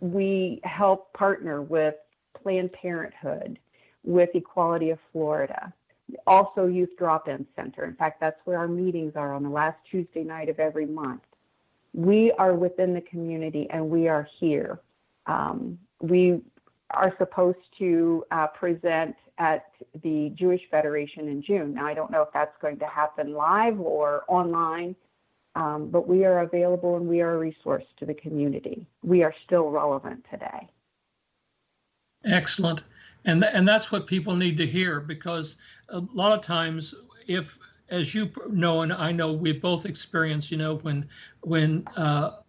we help partner with Planned Parenthood, with Equality of Florida, also Youth Drop-In Center. In fact, that's where our meetings are on the last Tuesday night of every month. We are within the community and we are here. We are supposed to present at the Jewish Federation in June. Now, I don't know if that's going to happen live or online, but we are available and we are a resource to the community. We are still relevant today. Excellent. And that's what people need to hear, because a lot of times, if, as you know, and I know we've both experienced, when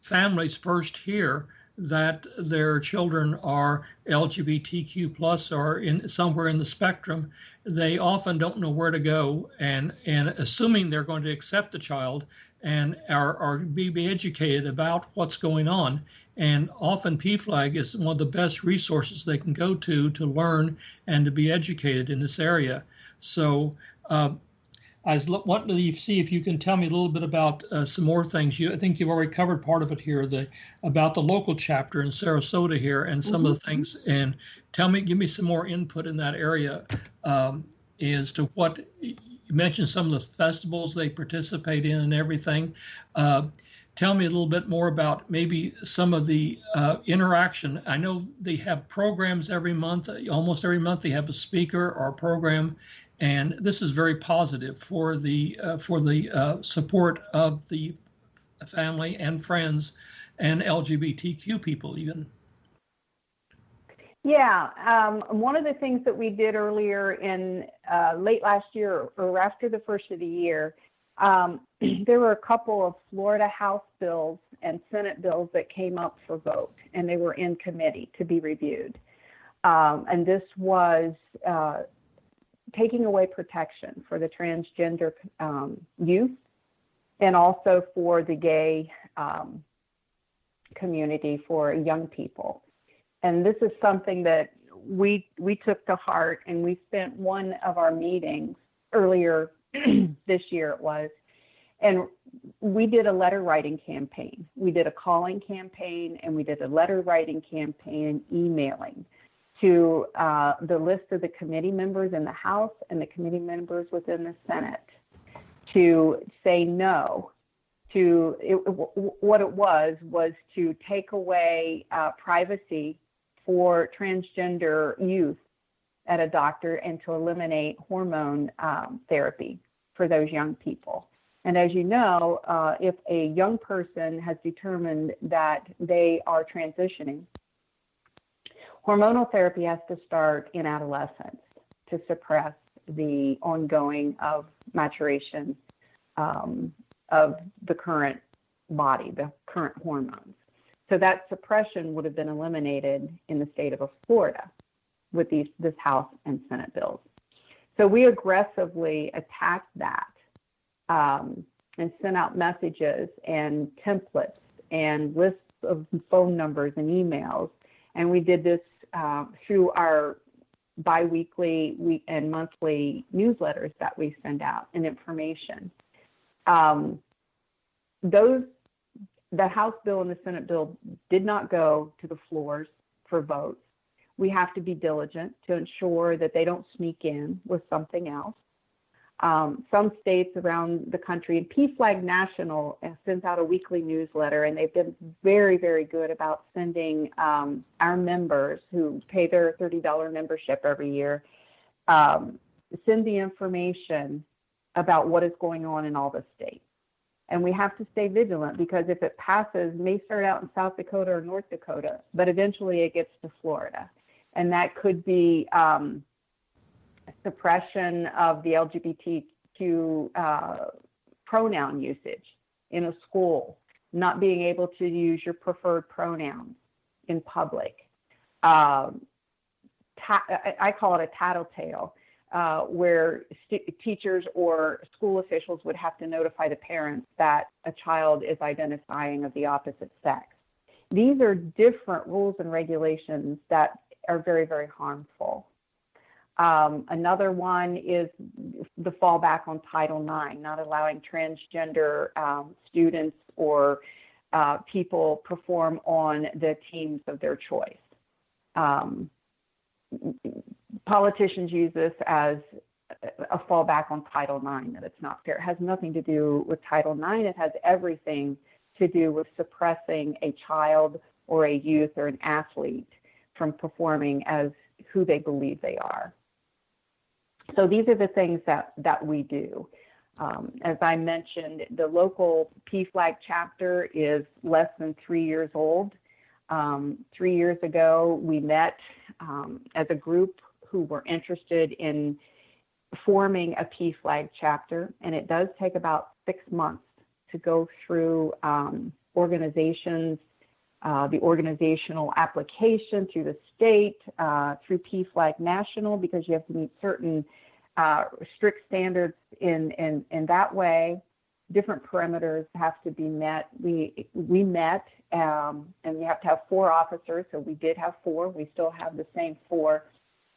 families first hear that their children are LGBTQ plus or somewhere in the spectrum, they often don't know where to go, and assuming they're going to accept the child and are be educated about what's going on. And often PFLAG is one of the best resources they can go to learn and to be educated in this area. So I was wanting to see if you can tell me a little bit about some more things. I think you've already covered part of it here, about the local chapter in Sarasota here and some of the things. And give me some more input in that area as to what you mentioned, some of the festivals they participate in and everything. Tell me a little bit more about maybe some of the interaction. I know they have programs every month. Almost every month they have a speaker or a program. And this is very positive for the support of the family and friends and LGBTQ people even. Yeah, one of the things that we did earlier in late last year or after the first of the year, there were a couple of Florida House bills and Senate bills that came up for vote, and they were in committee to be reviewed. And this was taking away protection for the transgender youth and also for the gay community, for young people. And this is something that we took to heart, and we spent one of our meetings earlier this year it was, and we did a letter writing campaign. We did a calling campaign, and we did a letter writing campaign and emailing to the list of the committee members in the House and the committee members within the Senate to say no to what it was to take away privacy for transgender youth at a doctor and to eliminate hormone therapy for those young people. And as you know, if a young person has determined that they are transitioning, hormonal therapy has to start in adolescence to suppress the ongoing of maturation of the current body, the current hormones. So that suppression would have been eliminated in the state of Florida with this House and Senate bills. So we aggressively attacked that and sent out messages and templates and lists of phone numbers and emails. And we did this through our biweekly and monthly newsletters that we send out and information. The House bill and the Senate bill did not go to the floors for votes. We have to be diligent to ensure that they don't sneak in with something else. Some states around the country, and PFLAG National sends out a weekly newsletter, and they've been very, very good about sending our members who pay their $30 membership every year, send the information about what is going on in all the states. And we have to stay vigilant, because if it passes, it may start out in South Dakota or North Dakota, but eventually it gets to Florida. And that could be suppression of the LGBTQ pronoun usage in a school, not being able to use your preferred pronouns in public. I call it a tattletale, where teachers or school officials would have to notify the parents that a child is identifying of the opposite sex. These are different rules and regulations that are very, very harmful. Another one is the fallback on Title IX, not allowing transgender students or people perform on the teams of their choice. Politicians use this as a fallback on Title IX, that it's not fair. It has nothing to do with Title IX. It has everything to do with suppressing a child or a youth or an athlete from performing as who they believe they are. So these are the things that we do. As I mentioned, the local PFLAG chapter is less than 3 years old. 3 years ago, we met as a group who were interested in forming a PFLAG chapter, and it does take about 6 months to go through organizations, the organizational application through the state, through PFLAG National, because you have to meet certain strict standards in that way. Different parameters have to be met. We met, and you have to have 4 officers, so we did have 4. We still have the same 4.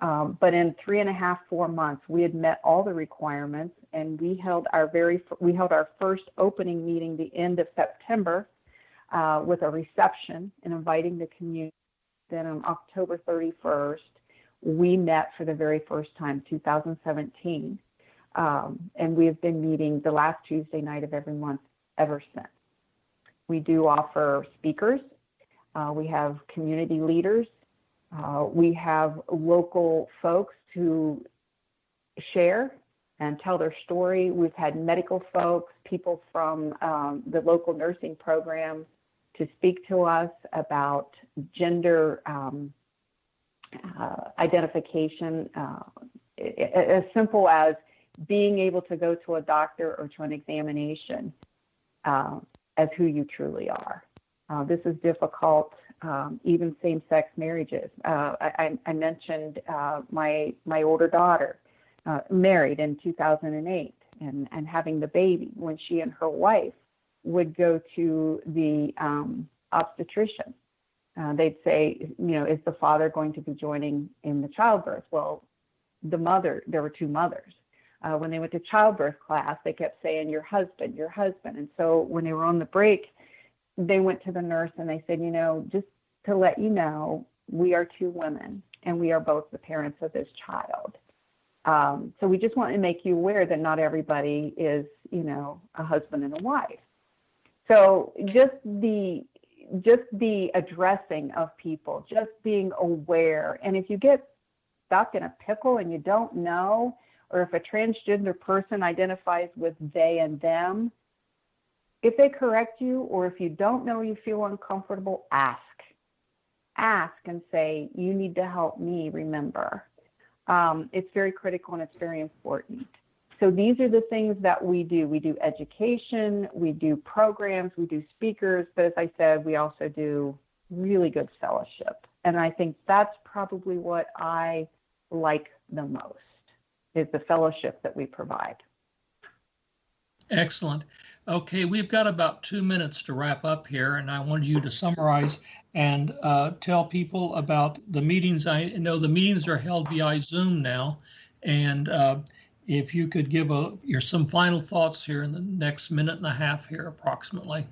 But in 3.5, 4 months, we had met all the requirements, and we held our first opening meeting the end of September with a reception and inviting the community. Then on October 31st, we met for the very first time, 2017, and we have been meeting the last Tuesday night of every month ever since. We do offer speakers. We have community leaders. We have local folks who share and tell their story. We've had medical folks, people from the local nursing programs to speak to us about gender identification, as simple as being able to go to a doctor or to an examination as who you truly are. This is difficult. Even same-sex marriages. I mentioned my older daughter married in 2008 and having the baby. When she and her wife would go to the obstetrician, they'd say, is the father going to be joining in the childbirth? Well, there were 2 mothers. When they went to childbirth class, they kept saying, your husband. And so when they were on the break, they went to the nurse and they said, just to let you know, we are 2 women and we are both the parents of this child. So we just want to make you aware that not everybody is, a husband and a wife. So just the addressing of people, just being aware. And if you get stuck in a pickle and you don't know, or if a transgender person identifies with they and them, if they correct you, or if you don't know, you feel uncomfortable, ask and say, you need to help me remember. It's very critical and it's very important. So these are the things that we do. We do education, we do programs, we do speakers, but as I said, we also do really good fellowship. And I think that's probably what I like the most, is the fellowship that we provide. Excellent. Okay, we've got about 2 minutes to wrap up here, and I wanted you to summarize and tell people about the meetings. I know the meetings are held via Zoom now, and if you could give some final thoughts here in the next 1.5 minutes here approximately.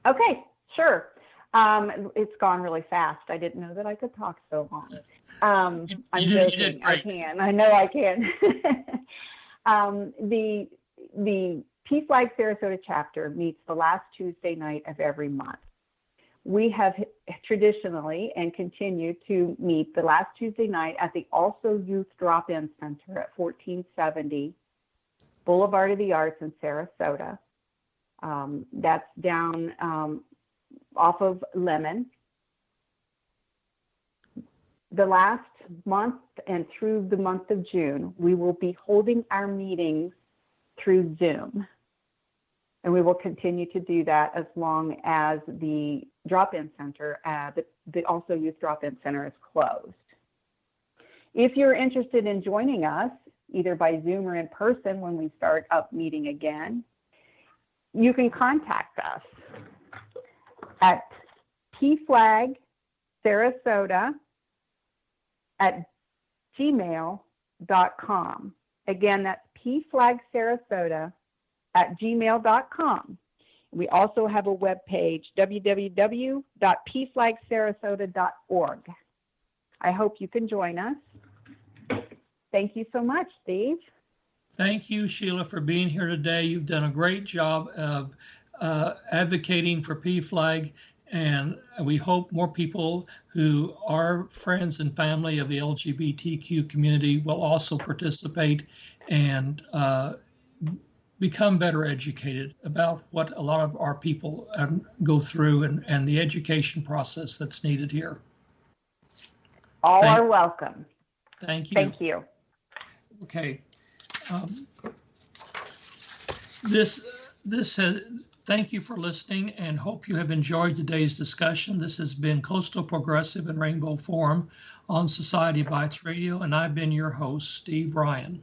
Okay, sure. It's gone really fast. I didn't know that I could talk so long. I'm joking. I can. I know I can. The PFLAG Sarasota chapter meets the last Tuesday night of every month. We have traditionally and continue to meet the last Tuesday night at the Also Youth Drop-In Center at 1470 Boulevard of the Arts in Sarasota. That's down off of Lemon. The last month and through the month of June, we will be holding our meetings through Zoom. And we will continue to do that as long as the drop-in center, the Also Youth Drop-In Center, is closed. If you're interested in joining us, either by Zoom or in person when we start up meeting again, you can contact us at pflagsarasota@gmail.com. Again, that's pflagsarasota@gmail.com. We also have a webpage, www.pflagsarasota.org. I hope you can join us. Thank you so much, Steve. Thank you, Sheila, for being here today. You've done a great job of advocating for PFLAG, and we hope more people who are friends and family of the LGBTQ community will also participate and become better educated about what a lot of our people go through and the education process that's needed here. All are welcome. Thank you. Thank you. Okay. Thank you for listening and hope you have enjoyed today's discussion. This has been Coastal Progressive and Rainbow Forum on Society Bites Radio, and I've been your host, Steve Ryan.